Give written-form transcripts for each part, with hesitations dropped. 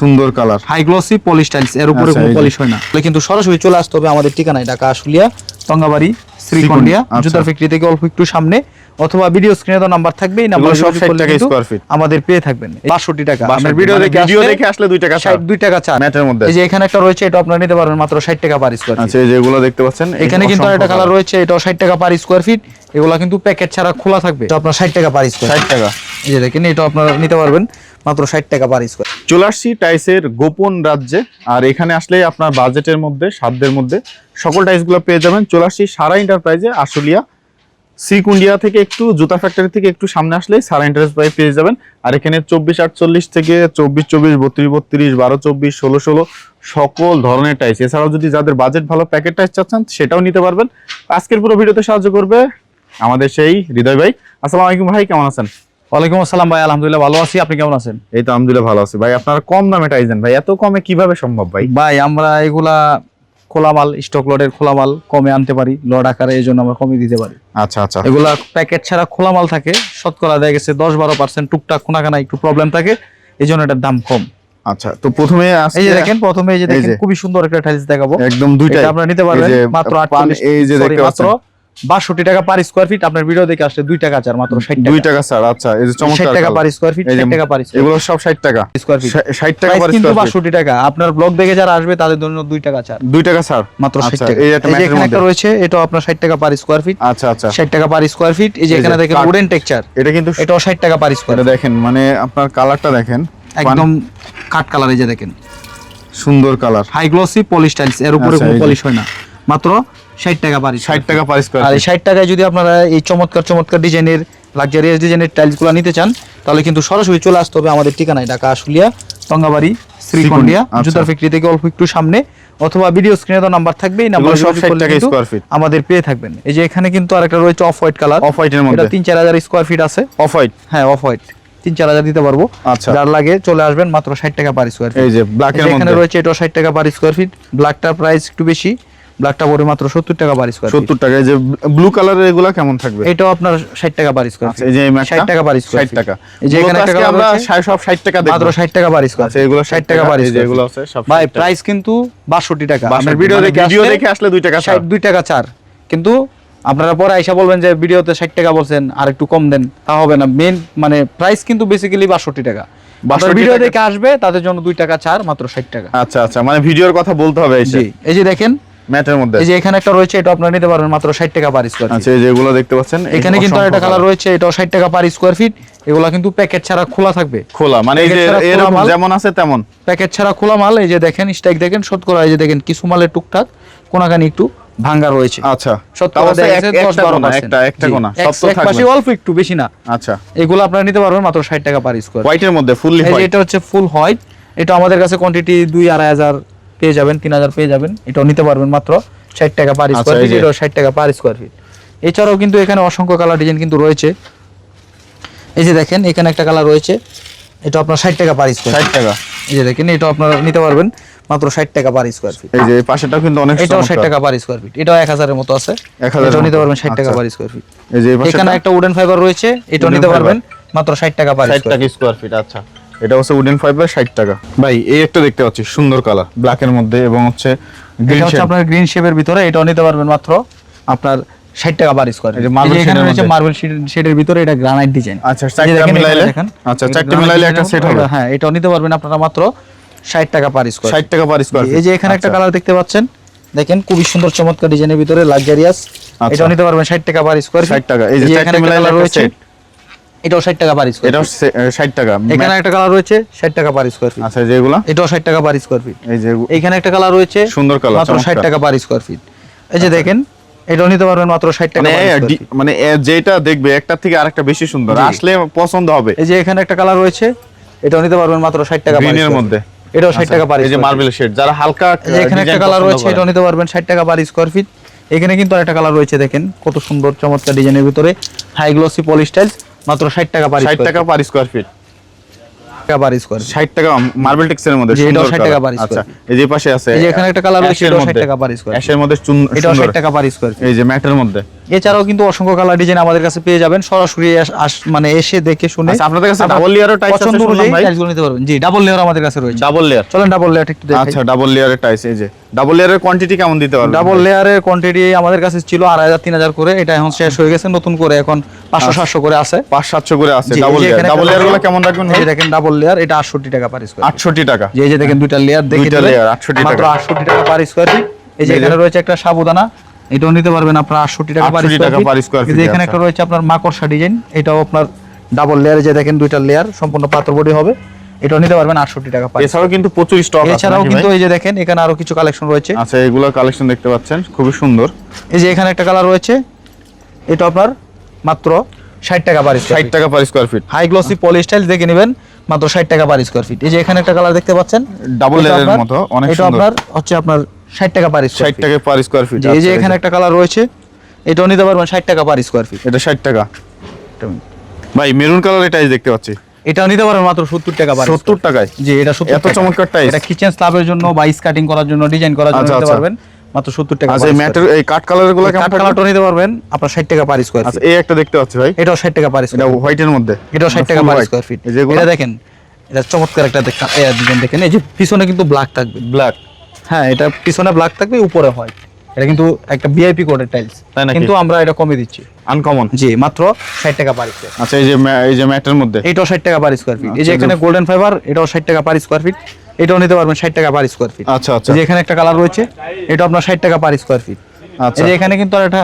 সুন্দর colour, high glossy polish tiles, এর উপরে কোনো পলিশ হয় না। কিন্তু সরাসরি চলে আসতে হবে আমাদের ঠিকানায় ঢাকা আশুলিয়া টঙ্গাবাড়ি শ্রীকন্ডিয়া জুতার ফ্যাক্টরি থেকে অল্প একটু সামনে, অথবা ভিডিও স্ক্রিনে তো নাম্বার থাকবে, এই নাম্বারে সব 60 টাকা স্কয়ার ফিট আমাদের পেয়ে থাকবেন। 62 টাকা আপনার ভিডিও দেখে আসলে 2 টাকা ছাড়, 2 টাকা ছাড় ম্যাটের মধ্যে। এই যে এখানে একটা রয়েছে, এটা আপনারা নিতে পারবেন মাত্র 60 টাকা পার স্কয়ার ফিট। আচ্ছা, এই যে এগুলো দেখতে পাচ্ছেন, এখানে কিন্তু আরেকটা কালার রয়েছে, এটাও 60 টাকা পার স্কয়ার ফিট। এগুলো কিন্তু প্যাকেট ছাড়া খোলা থাকবে, এটা আপনার 60 টাকা পার স্কয়ার, 60 টাকা। এই যে দেখেন, এটা আপনারা নিতে পারবেন মাত্র 60 টাকা পার স্কয়ার। চলে আসছি টাইসের গোপন রাজ্যে, আর এখানে আসলে আপনার বাজেটের মধ্যে, সাধ্যের মধ্যে সকল টাইসগুলো পেয়ে যাবেন। চলে আসছি সারা এন্টারপ্রাইজে, আশুলিয়া শ্রীকুন্ডিয়া থেকে একটু, জুতা ফ্যাক্টরি থেকে একটু সামনে আসলেই সারা এন্টারপ্রাইজ পেয়ে যাবেন। আর এখানে 24-48 থেকে 24-24, 32-32, 12-24, 16-16 সকল ধরনের টাইস। এছাড়াও যদি যাদের বাজেট ভালো প্যাকেট টাইস চাচ্ছেন সেটাও নিতে পারবেন। আজকের পুরো ভিডিওতে সাহায্য করবে আমাদের সেই হৃদয় ভাই। আসসালামু আলাইকুম ভাই, কেমন আছেন? ওয়ালাইকুম আসসালাম ভাই, আলহামদুলিল্লাহ ভালো আছি, আপনি কেমন আছেন? এই তো আলহামদুলিল্লাহ ভালো আছি ভাই। আপনারা কম দামে টাইস দেন ভাই, এত কমে কিভাবে সম্ভব ভাই? ভাই আমরা এগুলা খোলা মাল, স্টক লটের খোলা মাল কমে আনতে পারি, লট আকারে, এই জন্য আমরা কমে দিতে পারি। আচ্ছা আচ্ছা, এগুলা প্যাকেট ছাড়া খোলা মাল থাকে, শতকরা দেখা গেছে 10-12% টুকটাক কোনাকানা একটু প্রবলেম থাকে, এই জন্য এটার দাম কম। আচ্ছা, তো প্রথমে এই যে দেখেন, প্রথমে এই যে দেখেন খুবই সুন্দর একটা টাইলস দেখাবো, একদম দুইটা আপনারা নিতে পারবেন মাত্র 48, এই যে দেখতে পাচ্ছেন 62 টাকা পার স্কয়ার ফিট। আপনার ভিডিও দেখে আসলে 2 টাকা ছাড়, মাত্র 60 টাকা, 2 টাকা ছাড়। আচ্ছা, এই যে চমৎকার 60 টাকা পার স্কয়ার ফিট, 60 টাকা পার স্কয়ার, এগুলো সব 60 টাকা স্কয়ার ফিট, 60 টাকা পার কিন্তু স্কয়ার ফিট, 62 টাকা। আপনার ব্লগ দেখে যারা আসবে তাদের জন্য 2 টাকা ছাড়, 2 টাকা ছাড়, মাত্র 60 আচ্ছা, টাকা। এই এই একটা যে ম্যাটের এখানে মধ্যে একটা রয়েছে, এটা আপনার 60 টাকা পার স্কয়ার ফিট। আচ্ছা আচ্ছা, 60 টাকা পার স্কয়ার ফিট। এই যে এখানে দেখেন উডেন টেক্সচার, এটা কিন্তু এটাও 60 টাকা পার স্কয়ার। এটা দেখেন, মানে আপনার কালারটা দেখেন, একদম কাট কালার, এই যে দেখেন সুন্দর colour, high glossy polish tiles, এর উপরে কোনো পলিশ হয় না, মাত্র 60 টাকা পার, 60 টাকা পার স্কয়ার আর ফিট। এই 60 টাকায় যদি আপনারা এই চমৎকার চমৎকার ডিজাইনের, লাক্সারিয়াস ডিজাইনের টাইলসগুলো নিতে চান, তাহলে কিন্তু সরাসরি চলে আসতে হবে আমাদের ঠিকানায় ঢাকা আশুলিয়া টঙ্গাবাড়ি শ্রীকন্ডিয়া জুতার ফ্যাক্টরি থেকে অল্প একটু সামনে, অথবা ভিডিও স্ক্রিনে তো নাম্বার থাকবে, এই নাম্বারে সব 60 টাকা স্কয়ার ফিট আমাদের পেয়ে থাকবেন। এই যে এখানে কিন্তু আরেকটা রয়েছে অফ হোয়াইট কালার, অফ হোয়াইটের মধ্যে, এটা 3-4 হাজার স্কয়ার ফিট আছে, অফ হোয়াইট, হ্যাঁ অফ হোয়াইট 3-4 হাজার দিতে পারবো। আচ্ছা, যার লাগে চলে আসবেন, মাত্র 60 টাকা পার স্কয়ার ফিট। এই যে ব্ল্যাকের মধ্যে এখানে রয়েছে, এটা 60 টাকা পার স্কয়ার ফিট। ব্ল্যাকটার প্রাইস একটু বেশি, ব্ল্যাকটা পড়ে মাত্র 70 টাকা পার স্কয়ার ফিট। 70 টাকা। এই যে ব্লু কালারের এগুলা কেমন থাকবে? এটাও আপনার 60 টাকা পার স্কয়ার ফিট। এই যে 60 টাকা পার স্কয়ার 60 টাকা। এই যে এখানে একটা কালার আমরা রয়েছে, সব 60 টাকা দেখব, মাত্র 60 টাকা পার স্কয়ার। আচ্ছা, এগুলো 60 টাকা পার এই যে স্কয়ার, এগুলো আছে সব ভাই প্রাইস কিন্তু 62 টাকা। আপনার ভিডিও দেখে আসলে 2 টাকা ছাড়, 2 টাকা ছাড়। কিন্তু আপনারা পরে আইসা বলবেন যে ভিডিওতে 60 টাকা বলছেন, আর একটু কম দেন, তা হবে না। মেন মানে প্রাইস কিন্তু বেসিক্যালি 62 টাকা। আপনারা ভিডিও দেখে আসবে তাদের জন্য 2 টাকা ছাড়, মাত্র 60 টাকা। আচ্ছা আচ্ছা, মানে ভিডিওর কথা বলতে হবে। এই যে দেখেন ম্যাটের মধ্যে, এই যে এখানে একটা রয়েছে, এটা আপনারা নিতে পারবেন মাত্র 60 টাকা পার স্কয়ার ফিট। আচ্ছা, এই যে এগুলো দেখতে পাচ্ছেন, এখানে কিন্তু একটা কালার রয়েছে, এটাও 60 টাকা পার স্কয়ার ফিট। এগুলা কিন্তু প্যাকেট ছাড়া খোলা থাকবে, খোলা মানে এই যে এরকম যেমন আছে তেমন, প্যাকেট ছাড়া খোলা মাল। এই যে দেখেন স্ট্রাইক দেখেন, শতকরা এই যে দেখেন কিছু মালের টুকটাক কোনাকানি একটু ভাঙা রয়েছে। আচ্ছা, শতকরা দেখা যাচ্ছে 10-12%, একটা কোনা সব তো এক পাশে অল্প একটু, বেশি না। আচ্ছা, এগুলো আপনারা নিতে পারবেন মাত্র 60 টাকা পার স্কয়ার। হোয়াইটের মধ্যে ফুললি হোয়াইট, এটা হচ্ছে ফুল হোয়াইট। এটা আমাদের কাছে কোয়ান্টিটি 2-2.5 হাজার পেয়ে যাবেন, 3,000 পেয়ে যাবেন। এটাও নিতে পারবেন মাত্র 60 টাকা পার স্কয়ার ফিট। এটাও 60 টাকা পার স্কয়ার ফিট। এছাড়াও কিন্তু এখানে অসংখ্য কালার ডিজাইন কিন্তু রয়েছে। এই যে দেখেন এখানে একটা কালার রয়েছে, এটা আপনার 60 টাকা পার স্কয়ার, 60 টাকা। এই যে দেখেন, এটা আপনারা নিতে পারবেন মাত্র 60 টাকা পার স্কয়ার ফিট। এই যে পাশেটাও কিন্তু অনেক, এটাও 60 টাকা পার স্কয়ার ফিট। এটাও 1000 এর মতো আছে, 1000 এটাও নিতে পারবেন 60 টাকা পার স্কয়ার ফিট। এই যে এখানে একটা উডেন ফাইবার রয়েছে, এটাও নিতে পারবেন মাত্র 60 টাকা পার 60 টাকা স্কয়ার ফিট। আচ্ছা, এটা হচ্ছে উডেন ফাইবার 60 টাকা। ভাই এই একটা দেখতে পাচ্ছি সুন্দর কালার, ব্ল্যাকের মধ্যে এবং হচ্ছে গ্রিন এটা হচ্ছে আপনার গ্রিন শেপের ভিতরে, এটাও নিতে পারবেন মাত্র আপনার 60 টাকা পার স্কয়ার। এই যে এখানে রয়েছে মার্বেল শেডের ভিতরে, এটা গ্রানাইট ডিজাইন। আচ্ছা, 4টা মিলাইলে, আচ্ছা 4টা মিলাইলে একটা সেট হবে। হ্যাঁ, এটাও নিতে পারবেন আপনারা মাত্র 60 টাকা পার স্কয়ার, 60 টাকা পার স্কয়ার। এই যে এখানে একটা কালার দেখতে পাচ্ছেন, দেখেন খুবই সুন্দর চমৎকার ডিজাইনের ভিতরে লাক্সারিয়াস। এটাও নিতে পারবেন 60 টাকা পার স্কয়ার, 60 টাকা। এই যে 4টা মিলাইলে রয়েছে, এটাও 60 টাকা পার স্কয়ার, এটাও 60 টাকা। এখানে একটা কালার রয়েছে 60 টাকা পার স্কয়ার ফিট। আচ্ছা, যেগুলো এটাও 60 টাকা পার স্কয়ার ফিট। এই যে এখানে একটা কালার রয়েছে সুন্দর কালার, মাত্র 60 টাকা পার স্কয়ার ফিট। এই যে দেখেন, এটাও নিতে পারবেন মাত্র 60 টাকা পার স্কয়ার ফিট। মানে যেটা দেখবে একটা থেকে আরেকটা বেশি সুন্দর, আসলে পছন্দ হবে। এই যে এখানে একটা কালার রয়েছে, এটাও নিতে পারবেন মাত্র 60 টাকা পার গ্রিনের মধ্যে, এটাও 60 টাকা পার। এই যে মার্বেল শেড, যারা হালকা, এখানে একটা কালার রয়েছে, এটাও নিতে পারবেন 60 টাকা পার স্কয়ার ফিট। এখানে কিন্তু আরেকটা কালার রয়েছে, দেখেন কত সুন্দর চমৎকার ডিজাইনের ভিতরে হাই গ্লসি পলিশ টাইলস, মাত্র 60 টাকা পার, 60 টাকা পার স্কয়ার ফিট। টাকা পার স্কয়ার 60 টাকা মার্বেল টেক্সচারের মধ্যে জি, এটাও সুন্দর 60 টাকা colour। পার আচ্ছা স্কয়ার। এই যে পাশে আছে এই যে এখানে একটা কালার রয়েছে, অ্যাশের এটাও 60 মধ্যে। টাকা পার স্কয়ার। অ্যাশের মধ্যে এটাও সুন্দর। 60 টাকা পার স্কয়ার। এই যে ম্যাটের মধ্যে। এছাড়াও কিন্তু অসংখ্য কালার ডিজাইন আমাদের কাছে পেয়ে যাবেন, সরাসরি মানে এসে দেখে শুনে। আচ্ছা আপনাদের কাছে ডাবল লেয়ারও টাইলস আছে পছন্দ শুনলাম অনুযায়ী ভাই? টাইলসগুলো নিতে পারবেন। জি, ডাবল লেয়ার আমাদের কাছে রয়েছে। Double layer. চলেন ডাবল লেয়ার একটু দেখাই। আচ্ছা ডাবল লেয়ারের টাইলস। এই যে ডাবল লেয়ারের কোয়ান্টিটি কেমন দিতে পারবেন? ডাবল লেয়ারের কোয়ান্টিটি আমাদের কাছে ছিল 2500 3000 করে, এটা এখন শেষ হয়ে গেছে, নতুন করে এখন 500 700 করে আছে। 500-700 করে আছে জি, ডাবল এই যে লেয়ার। এখানে ডাবল একটা লেয়ারগুলো আছে। কেমন রাখবেন এই ভাই? যে দেখেন ডাবল লেয়ার, এটা 68 টাকা পার স্কয়ার। 68 টাকা। যে এই যে দেখেন দুইটা লেয়ার দেখে দুইটা দিবেন, layer 68 মাত্র টাকা। 68 টাকা পার স্কয়ার ফিট। এই যে এখানে রয়েছে একটা সাবুদানা, এটাও নিতে পারবেন আপনারা 68 টাকা পার 68 টাকা per স্কয়ার square ফিট। এই যে feet, এখানে আচ্ছা। একটা রয়েছে আপনার মাকড়সা ডিজাইন, এটাও আপনার ডাবল লেয়ারে, যে দেখেন দুইটা লেয়ার সম্পূর্ণ পাথর বডি হবে, এটাও নিতে পারবেন 68 টাকা পার। এছাড়াও কিন্তু প্রচুর স্টক আছে। এছাড়াও নাকি কিন্তু ভাই? এই যে দেখেন এখানে আরো কিছু কালেকশন রয়েছে। আচ্ছা এগুলো কালেকশন দেখতে পাচ্ছেন খুবই সুন্দর। এই যে এখানে একটা কালার রয়েছে, এটা আপনার মাত্র 60 টাকা পার স্কয়ার 60 টাকা per square feet. High glossy poly style দেখে নেবেন, মাত্র 60 টাকা পার স্কয়ার ফিট। এই যে এখানে একটা কালার দেখতে পাচ্ছেন, ডাবল এটা লেয়ারের আপনার- মতো অনেক এটা সুন্দর। আপনার হচ্ছে আপনার 60 টাকা পার স্কয়ার 60 টাকা পার স্কয়ার ফিট। এই যে এখানে একটা কালার রয়েছে, এটাও নিতে পারবেন 60 টাকা পার স্কয়ার ফিট। এটা 60 টাকা। ভাই মেরুন কালারের টাইলস দেখতে পাচ্ছি। এটাও নিতে পারবেন মাত্র 70 টাকা পার 70 টাকায়। জি, এটা 70 এত চমৎকার টাইলস। এটা কিচেন স্ল্যাবের জন্য বা স্কার্টিং করার জন্য, ডিজাইন করার জন্য আচ্ছা, নিতে আচ্ছা। পারবেন মাত্র 70 টাকা। আচ্ছা এই ম্যাটের এই কাট কালারের গুলো কেমন কাট থাকবে? কালারটা নিতে পারবেন আপনার 60 টাকা পার স্কয়ার আচ্ছা ফিট। এই একটা দেখতে পাচ্ছি ভাই। এটাও 60 টাকা পার এটা স্কয়ার। হোয়াইটের মধ্যে। এটাও 60 টাকা Full পার white। Square feet. এই যেগুলো এটা দেখেন, এটা চমৎকার একটা ডিজাইন দেখেন, এই যে পিছনে কিন্তু ব্ল্যাক থাকবে। ব্ল্যাক। হ্যাঁ, এটা পিছনে ব্ল্যাক থাকবে, উপরে হোয়াইট। এটা কিন্তু একটা ভিআইপি কোডের টাইলস, তাই নাকি? কিন্তু আমরা এটা কমে দিচ্ছি। আনকমন। জি, মাত্র 60 টাকা পার স্কয়ার। আচ্ছা এই যে ম্যাটের মধ্যে। এটাও 60 টাকা পার স্কয়ার ফিট। এই যে আচ্ছা, এখানে গোল্ডেন ফাইবার, এটাও 60 টাকা পার স্কয়ার ফিট। এটাও নিতে পারবেন 60 টাকা পার স্কয়ার ফিট। আচ্ছা আচ্ছা। এই যে এখানে একটা কালার রয়েছে, এটা আপনার 60 টাকা পার স্কয়ার ফিট। আচ্ছা। এই যে এখানে কিন্তু আরেকটা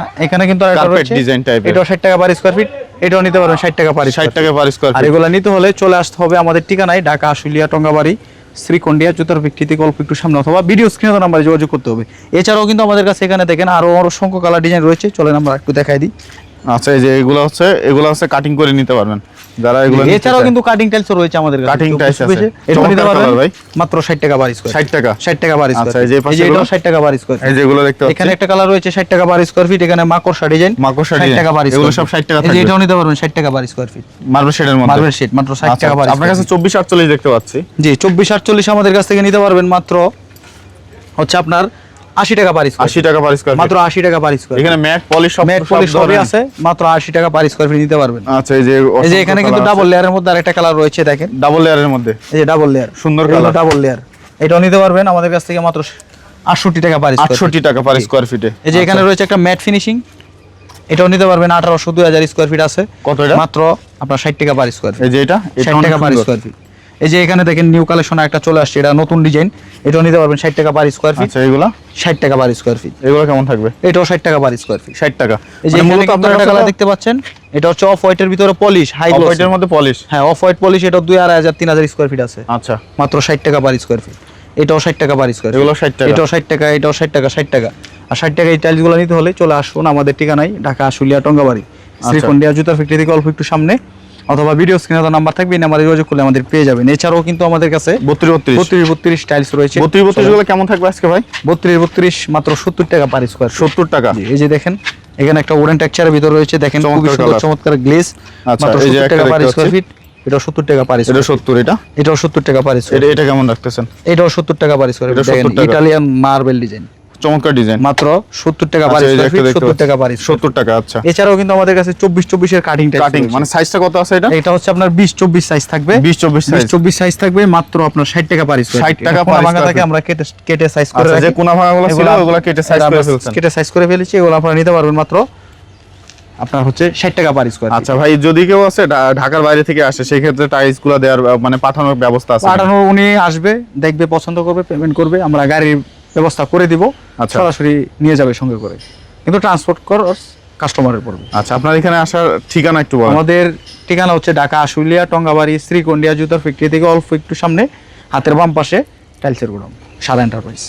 Carpet রয়েছে, design type এর। এটাও 60 টাকা পার স্কয়ার ফিট। এটাও নিতে পারবেন 60 টাকা পার 60 টাকা পার স্কয়ার আর ফিট। এগুলা নিতে হলে চলে আসতে হবে আমাদের ঠিকানায়, ঢাকা আশুলিয়া টঙ্গাবাড়ি শ্রীকন্ডিয়া জুতার বিক্রি থেকে অল্প একটু সামনে, অথবা ভিডিও স্ক্রিনে নাম্বারে যোগাযোগ করতে হবে। এছাড়াও কিন্তু আমাদের কাছে এখানে দেখেন আরো অসংখ্য কালার ডিজাইন রয়েছে, চলেন আমরা একটু দেখাই দিই। আচ্ছা এই যে এগুলো হচ্ছে কাটিং করে নিতে পারবেন যারা এগুলো নিতে এছাড়াও চায়। কিন্তু কাটিং টাইলস রয়েছে আমাদের কাছে। Cutting tiles আছে। এটাও নিতে চমৎকার পারবেন colour ভাই। মাত্র 60 টাকা পার স্কয়ার। 60 টাকা। 60 টাকা পার স্কয়ার। আচ্ছা, এই যে পাশে এটাও এগুলো? 60 টাকা পার স্কয়ার। এই যেগুলো দেখতে পাচ্ছি। এখানে একটা কালার রয়েছে 60 টাকা পার স্কয়ার ফিট, এখানে মাকড়সা ডিজাইন, মাকড়সা 60 design। টাকা পার এগুলো স্কয়ার সব 60 টাকা এই যে থাকবে। এটাও নিতে পারবেন 60 টাকা পার স্কয়ার ফিট। মার্বেল শেডের মধ্যে। মার্বেল শেড মাত্র 60 আচ্ছা, টাকা পার আপনার কাছে 24-48 দেখতে পাচ্ছি। জি, 24-48 আমাদের কাছ থেকে নিতে পারবেন মাত্র হচ্ছে আপনার 80 টাকা পার স্কয়ার। 80 টাকা পার স্কয়ার মাত্র 80 টাকা পার স্কয়ার। এখানে ম্যাট পলিশ সব ম্যাট পলিশ সবই আছে, মাত্র 80 টাকা পার স্কয়ার ফিট নিতে পারবেন। আচ্ছা এই যে এই যে এখানে কিন্তু ডাবল লেয়ারের মধ্যে আরেকটা কালার রয়েছে, দেখেন ডাবল লেয়ারের মধ্যে। এই যে ডাবল লেয়ার, সুন্দর colour। Double layer. এটাও নিতে পারবেন আমাদের কাছ থেকে মাত্র 68 টাকা পার স্কয়ার। 68 টাকা পার স্কয়ার ফিটে। এই যে এখানে রয়েছে একটা ম্যাট ফিনিশিং, এটাও নিতে পারবেন 1800-2000 স্কয়ার ফিট আছে। কত এটা? মাত্র আপনার 60 টাকা পার স্কয়ার ফিট। এই যে এটা 60 টাকা পার স্কয়ার ফিট। এই যে এখানে দেখেন নিউ কালেকশন একটা চলে আসছে, এটা নতুন ডিজাইন, এটাও নিতে পারবেন 60 টাকা পার স্কয়ার ফিট। আচ্ছা এগুলো 60 টাকা পার স্কয়ার ফিট। এগুলো কেমন থাকবে? এটাও 60 টাকা পার স্কয়ার ফিট। 60 টাকা। এই যে মানে মূলত মূলত আপনারা আপনার একটা কালার কালার দেখতে পাচ্ছেন, এটা হচ্ছে অফ হোয়াইটের ভিতরে পলিশ, হাই গ্লোসি। হোয়াইটের মধ্যে পলিশ। হ্যাঁ, অফ হোয়াইট পলিশ, এটা 2500-3000 স্কয়ার ফিট আছে। আচ্ছা মাত্র 60 টাকা পার স্কয়ার ফিট। এটাও 60 টাকা পার স্কয়ার। এগুলো 60 টাকা। এটাও 60 টাকা, এটাও 60 টাকা, 60 টাকা। আর 60 টাকা এই টাইলসগুলো নিতে হলে চলে আসুন আমাদের ঠিকানায়, ঢাকা আশুলিয়া টঙ্গাবাড়ি শ্রীকন্ডিয়া জুতার ফ্যাক্টরি থেকে অল্প একটু সামনে, অথবা ভিডিও স্ক্রিনে নাম্বার থাকবে, এই নাম্বারে যোগাযোগ করলে আমাদের পেয়ে যাবেন। এছাড়াও কিন্তু আমাদের কাছে 32-32 টাইলস রয়েছে। 32 গুলো কেমন থাকবে আজকে ভাই? 32 মাত্র 70 টাকা পার স্কয়ার। 70 টাকা। এই যে দেখেন এখানে একটা উডেন টেক্সচারের ভিতর রয়েছে, দেখেন খুবই চমৎকার সুন্দর colour। চমৎকার গ্লেজ। আচ্ছা, মাত্র এই যে 70 একটা টাকা পার দেখতে স্কয়ার পাচ্ছি। ফিট। এটাও 70 টাকা পার এটা স্কয়ার। 70 এটা। এটাও 70 টাকা পার স্কয়ার। এটা কেমন রাখতেছেন? এটাও 70 টাকা পার স্কয়ার। এটা 70 টাকা। ইটালিয়ান মার্বেল ডিজাইন, চমৎকার ডিজাইন। মাত্র 70 টাকা পার আচ্ছা, এই যে স্কয়ার একটা ফিট। দেখতে 70 টাকা পার পাচ্ছি। স্কয়ার। 70 টাকা। আচ্ছা এছাড়াও কিন্তু আমাদের কাছে 24-24 এর কাটিং টাইপ কাটিং মানে সাইজটা কত আছে এটা? এটা হচ্ছে আপনার 20-24 সাইজ থাকবে। 20-24 সাইজ। 20-24 সাইজ থাকবে, মাত্র আপনার 60 টাকা পার স্কয়ার। 60 টাকা per ভাঙা square থাকে feet। আমরা কেটে সাইজ করে আচ্ছা রাখি। যে কোনা ভাঙাগুলো ছিল এগুলা- ওগুলো কেটে সাইজ করে ফেলছেন। কেটে সাইজ করে ফেলেছি, এগুলো আপনারা নিতে পারবেন মাত্র আপনার হচ্ছে 60 টাকা পার স্কয়ার। আচ্ছা ভাই যদি কেউ আছে ঢাকার বাইরে থেকে আসে সেই ক্ষেত্রে টাইলস গুলো দেওয়ার মানে পাঠানোর ব্যবস্থা আছে? পাঠানো, উনি আসবে, দেখবে, পছন্দ করবে, পেমেন্ট করবে, আমরা গাড়ির ব্যবস্থা করে দিব, আচ্ছা। সরাসরি নিয়ে যাবে সঙ্গে করে, কিন্তু ট্রান্সপোর্ট খরচ কাস্টমারের পড়বে। আচ্ছা আপনার এখানে আসার ঠিকানা একটু বলেন। আমাদের ঠিকানা হচ্ছে ঢাকা আশুলিয়া টঙ্গাবাড়ি শ্রীকন্ডিয়া জুতার ফ্যাক্টরি থেকে অল্প একটু সামনে, হাতের বাম পাশে টাইলসের গোডাউন, সাদা এন্টারপ্রাইজ।